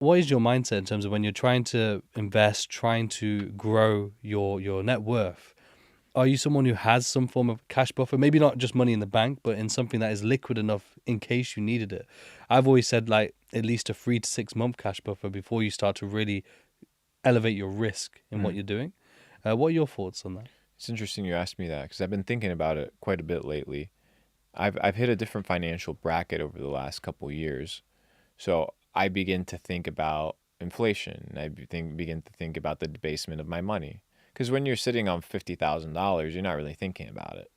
what is your mindset in terms of when you're trying to invest, trying to grow your net worth? Are you someone who has some form of cash buffer? Maybe not just money in the bank, but in something that is liquid enough in case you needed it. I've always said like at least a 3 to 6 month cash buffer before you start to really elevate your risk in what you're doing. What are your thoughts on that? It's interesting you asked me that because I've been thinking about it quite a bit lately. I've hit a different financial bracket over the last couple of years. So I begin to think about inflation. Begin to think about the debasement of my money. Because when you're sitting on $50,000, you're not really thinking about it.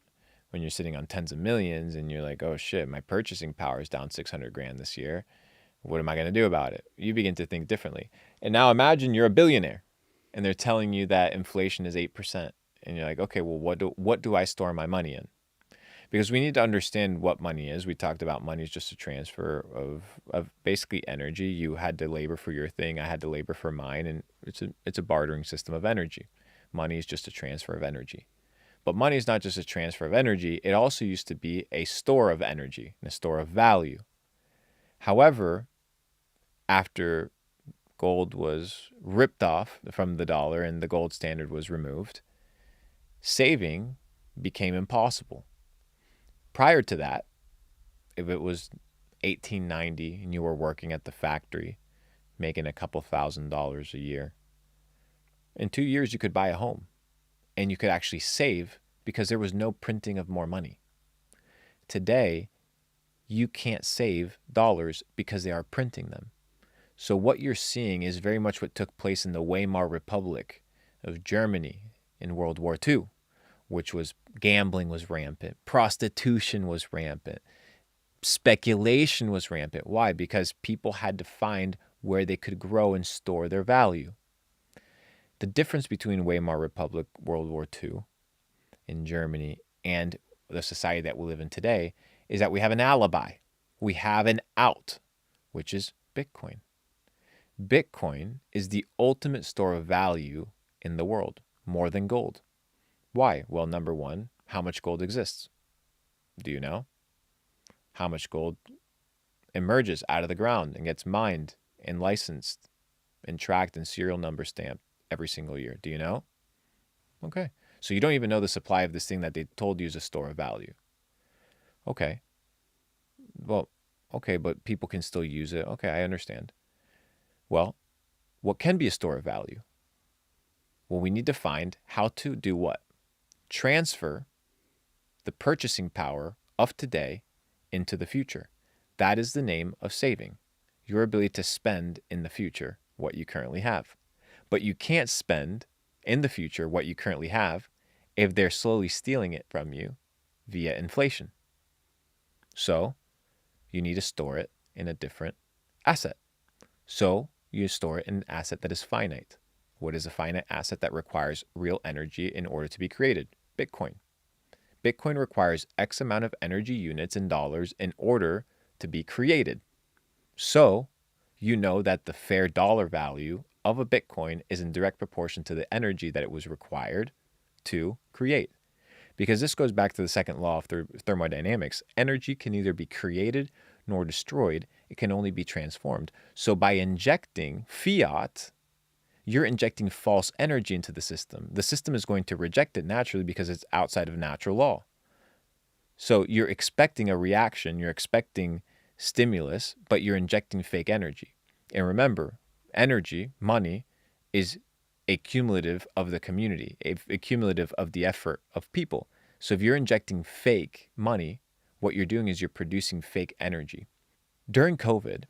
When you're sitting on tens of millions and you're like, oh shit, my purchasing power is down 600 grand this year. What am I going to do about it? You begin to think differently. And now imagine you're a billionaire and they're telling you that inflation is 8%. And you're like, okay, well, what do I store my money in? Because we need to understand what money is. We talked about money is just a transfer of basically energy. You had to labor for your thing. I had to labor for mine. And it's a bartering system of energy. Money is just a transfer of energy. But money is not just a transfer of energy. It also used to be a store of energy and a store of value. However, after gold was ripped off from the dollar and the gold standard was removed, saving became impossible. Prior to that, if it was 1890 and you were working at the factory, making a couple $1,000s a year, in 2 years you could buy a home and you could actually save because there was no printing of more money. Today, you can't save dollars because they are printing them. So what you're seeing is very much what took place in the Weimar Republic of Germany in World War II, which was gambling was rampant, prostitution was rampant, speculation was rampant. Why? Because people had to find where they could grow and store their value. The difference between Weimar Republic, World War II in Germany, and the society that we live in today is that we have an alibi. We have an out, which is Bitcoin. Bitcoin is the ultimate store of value in the world, more than gold. Why? Well, number one, how much gold exists? Do you know? How much gold emerges out of the ground and gets mined and licensed and tracked and serial number stamped every single year? Do you know? Okay. So you don't even know the supply of this thing that they told you is a store of value. Okay. Well, okay, but people can still use it. Okay, I understand. Well, what can be a store of value? Well, we need to find how to do what? Transfer the purchasing power of today into the future. That is the name of saving. Your ability to spend in the future what you currently have. But you can't spend in the future what you currently have if they're slowly stealing it from you via inflation. So you need to store it in a different asset. So you store it in an asset that is finite. What is a finite asset that requires real energy in order to be created? Bitcoin. Bitcoin requires X amount of energy units in dollars in order to be created. So you know that the fair dollar value of a Bitcoin is in direct proportion to the energy that it was required to create. Because this goes back to the second law of thermodynamics. Energy can neither be created nor destroyed. It can only be transformed. So by injecting fiat, you're injecting false energy into the system. The system is going to reject it naturally because it's outside of natural law. So you're expecting a reaction, you're expecting stimulus, but you're injecting fake energy. And remember, energy, money, is a cumulative of the community, a cumulative of the effort of people. So if you're injecting fake money, what you're doing is you're producing fake energy. During COVID,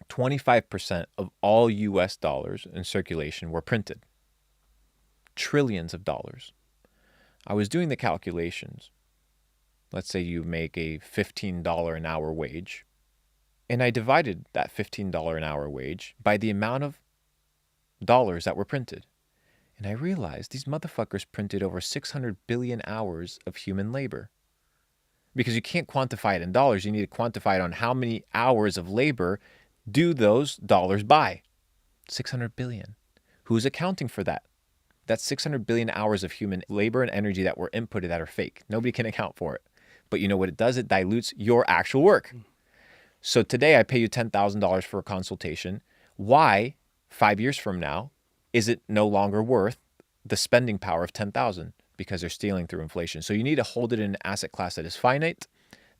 25% of all US dollars in circulation were printed. Trillions of dollars. I was doing the calculations. Let's say you make a $15 an hour wage, and I divided that $15 an hour wage by the amount of dollars that were printed. And I realized these motherfuckers printed over 600 billion hours of human labor. Because you can't quantify it in dollars, you need to quantify it on how many hours of labor do those dollars buy. 600 billion. Who's accounting for that? That's 600 billion hours of human labor and energy that were inputted that are fake. Nobody can account for it. But you know what it does? It dilutes your actual work. So today I pay you $10,000 for a consultation. Why 5 years from now is it no longer worth the spending power of 10,000? Because they're stealing through inflation. So you need to hold it in an asset class that is finite,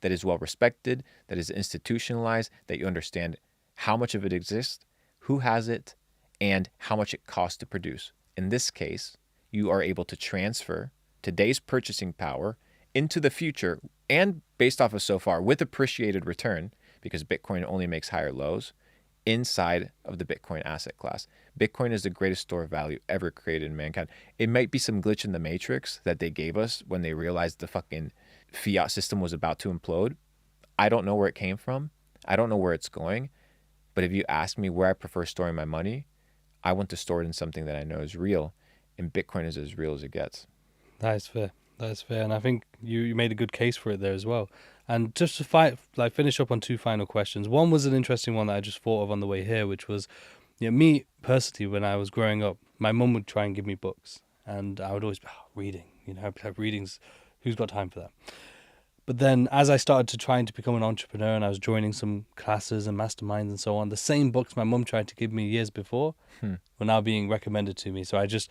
that is well respected, that is institutionalized, that you understand how much of it exists, who has it, and how much it costs to produce. In this case, you are able to transfer today's purchasing power into the future and based off of so far with appreciated return, because Bitcoin only makes higher lows, inside of the Bitcoin asset class. Bitcoin is the greatest store of value ever created in mankind. It might be some glitch in the matrix that they gave us when they realized the fucking fiat system was about to implode. I don't know where it came from. I don't know where it's going. But if you ask me where I prefer storing my money, I want to store it in something that I know is real. And Bitcoin is as real as it gets. That is fair. That is fair. And I think you made a good case for it there as well. And just to finish up on two final questions. One was an interesting one that I just thought of on the way here, which was, me personally, when I was growing up, my mum would try and give me books. And I would always be, reading, readings, who's got time for that? But then as I started to trying to become an entrepreneur and I was joining some classes and masterminds and so on, the same books my mum tried to give me years before were now being recommended to me. So I just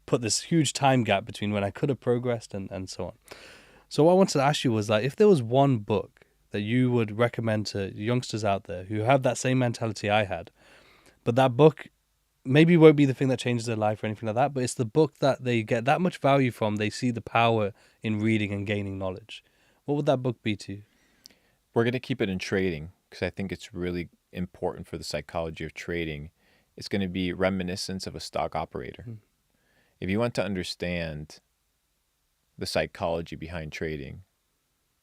put this huge time gap between when I could have progressed and so on. So what I wanted to ask you was, like, if there was one book that you would recommend to youngsters out there who have that same mentality I had, but that book maybe won't be the thing that changes their life or anything like that, but it's the book that they get that much value from, they see the power in reading and gaining knowledge, what would that book be to you? We're going to keep it in trading because I think it's really important for the psychology of trading. It's going to be Reminiscence of a Stock Operator. If you want to understand the psychology behind trading,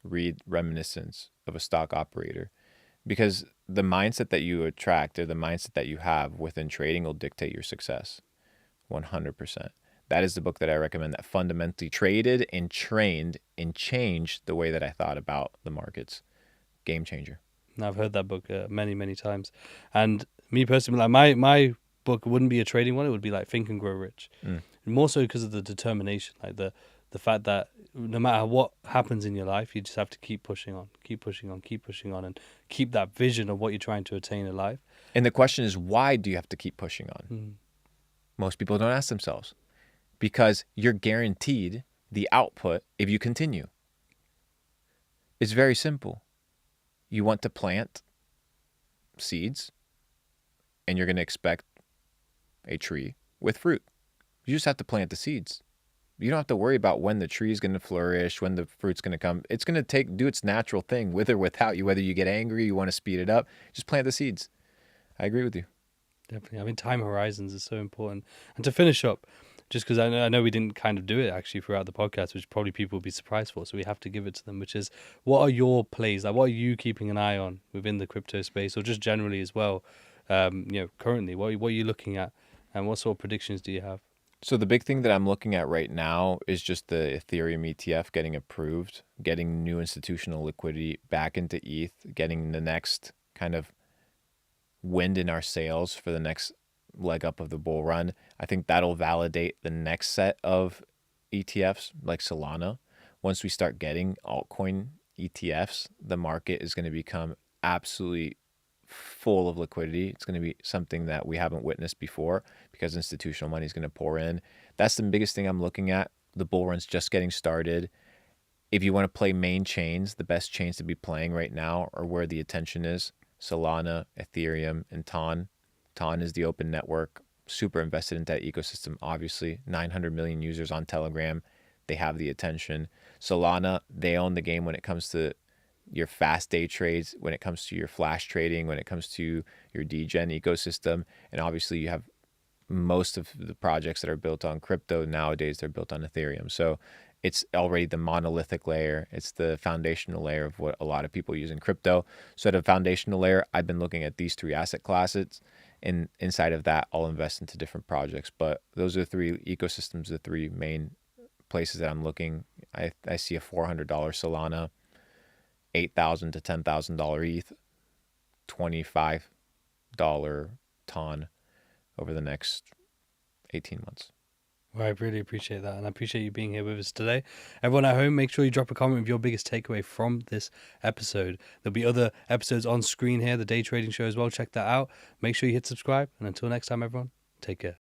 read Reminiscence of a Stock Operator, because the mindset that you attract or the mindset that you have within trading will dictate your success 100%. That is the book that I recommend that fundamentally traded and trained and changed the way that I thought about the markets. Game changer. I've heard that book many, many times. And me personally, like my book wouldn't be a trading one. It would be like Think and Grow Rich. More so because of the determination, like the fact that no matter what happens in your life, you just have to keep pushing on, keep pushing on, keep pushing on, and keep that vision of what you're trying to attain in life. And the question is, why do you have to keep pushing on? Most people don't ask themselves. Because you're guaranteed the output if you continue. It's very simple. You want to plant seeds, and you're going to expect a tree with fruit. You just have to plant the seeds. You don't have to worry about when the tree is going to flourish, when the fruit's going to come. It's going to do its natural thing, with or without you, whether you get angry, you want to speed it up. Just plant the seeds. I agree with you. Definitely. I mean, time horizons is so important. And to finish up, just because I know we didn't kind of do it actually throughout the podcast, which probably people would be surprised for, so we have to give it to them, which is, what are your plays? Like, what are you keeping an eye on within the crypto space, or just generally as well? Currently, what are you looking at, and what sort of predictions do you have? So the big thing that I'm looking at right now is just the Ethereum ETF getting approved, getting new institutional liquidity back into ETH, getting the next kind of wind in our sails for the next leg up of the bull run. I think that'll validate the next set of ETFs like Solana. Once we start getting altcoin ETFs, the market is going to become absolutely full of liquidity. It's going to be something that we haven't witnessed before because institutional money is going to pour in. That's the biggest thing I'm looking at. The bull run's just getting started. If you want to play main chains, the best chains to be playing right now are where the attention is: Solana, Ethereum, and TON. TON is the open network. Super invested in that ecosystem, obviously. 900 million users on Telegram. They have the attention. Solana, they own the game when it comes to your fast day trades, when it comes to your flash trading, when it comes to your degen ecosystem. And obviously you have most of the projects that are built on crypto nowadays, they're built on Ethereum. So it's already the monolithic layer. It's the foundational layer of what a lot of people use in crypto. So at a foundational layer, I've been looking at these three asset classes. And inside of that, I'll invest into different projects. But those are the three ecosystems, the three main places that I'm looking. I see a $400 Solana, $8,000 to $10,000 ETH, $25 TON over the next 18 months. Well, I really appreciate that, and I appreciate you being here with us today. Everyone at home, make sure you drop a comment with your biggest takeaway from this episode. There'll be other episodes on screen here, the Day Trading Show as well. Check that out. Make sure you hit subscribe, and until next time, everyone, take care.